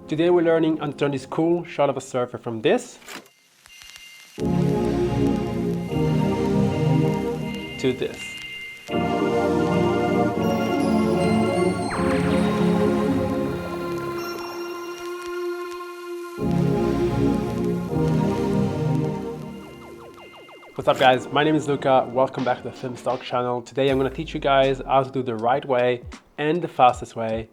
Today we're learning how to turn this cool shot of a surfer from this to this. What's up guys, my name is Luca, welcome back to the Filmstock channel. Today I'm going to teach you guys how to do the right way and the fastest way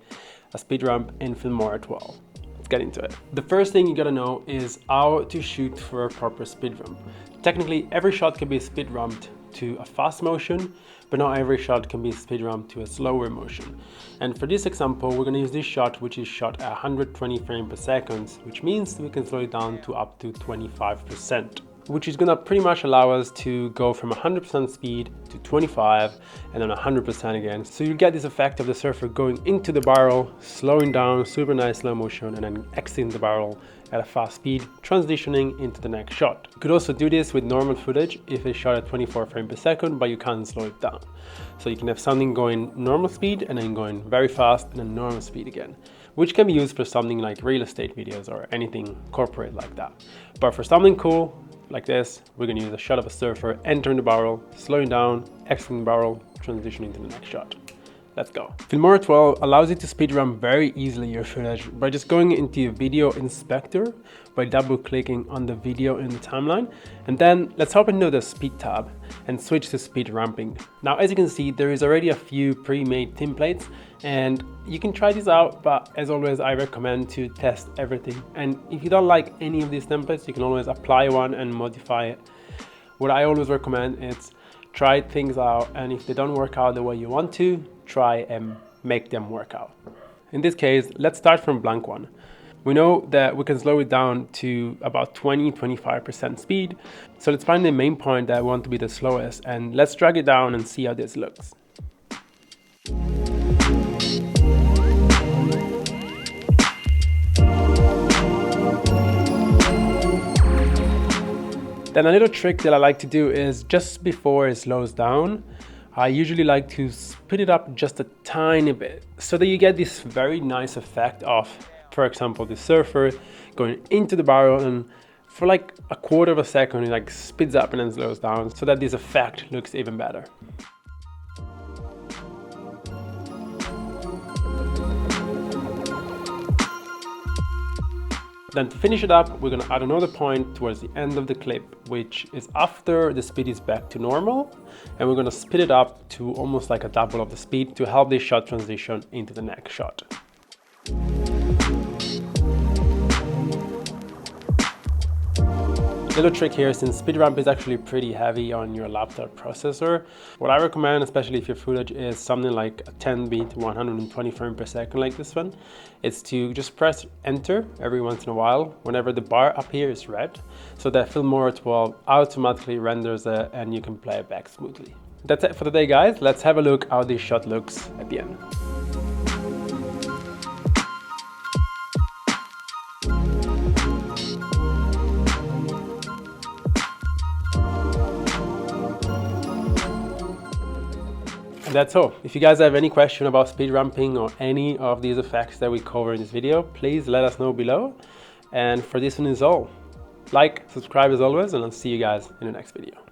a speed ramp in Filmora 12. Let's get into it. The first thing you gotta know is how to shoot for a proper speed ramp. Technically every shot can be speed ramped to a fast motion, but not every shot can be speed ramped to a slower motion. And for this example, we're gonna use this shot, which is shot at 120 frames per second, which means we can slow it down to up to 25%. Which is gonna pretty much allow us to go from 100% speed to 25 and then 100% again. So you get this effect of the surfer going into the barrel, slowing down, super nice slow motion, and then exiting the barrel at a fast speed, transitioning into the next shot. You could also do this with normal footage if it's shot at 24 frames per second, but you can't slow it down. So you can have something going normal speed and then going very fast and then normal speed again, which can be used for something like real estate videos or anything corporate like that. But for something cool, like this, we're going to use a shot of a surfer entering the barrel, slowing down, exiting the barrel, transitioning to the next shot. Let's go. Filmora 12 allows you to speed ramp very easily your footage by just going into your video inspector, by double clicking on the video in the timeline, and then let's open the speed tab and switch to speed ramping. Now as you can see, there is already a few pre-made templates and you can try this out, but as always I recommend to test everything, and if you don't like any of these templates you can always apply one and modify it. What I always recommend is try things out, and if they don't work out the way you want to, try and make them work out. In this case, let's start from blank one. We know that we can slow it down to about 20-25% speed. So let's find the main point that I want to be the slowest, and let's drag it down and see how this looks. Then a little trick that I like to do is just before it slows down, I usually like to speed it up just a tiny bit so that you get this very nice effect of, for example, the surfer going into the barrel, and for like a quarter of a second it like speeds up and then slows down so that this effect looks even better. Then to finish it up, we're gonna add another point towards the end of the clip, which is after the speed is back to normal, and we're gonna speed it up to almost like a double of the speed to help this shot transition into the next shot. Little trick here, since speed ramp is actually pretty heavy on your laptop processor, what I recommend, especially if your footage is something like a 10-bit 120 frames per second like this one, is to just press enter every once in a while whenever the bar up here is red, so that Filmora 12 automatically renders it and you can play it back smoothly. That's it for today guys, let's have a look how this shot looks at the end. That's all. If you guys have any question about speed ramping or any of these effects that we cover in this video, please let us know below. And for this one is all. Like, subscribe as always, and I'll see you guys in the next video.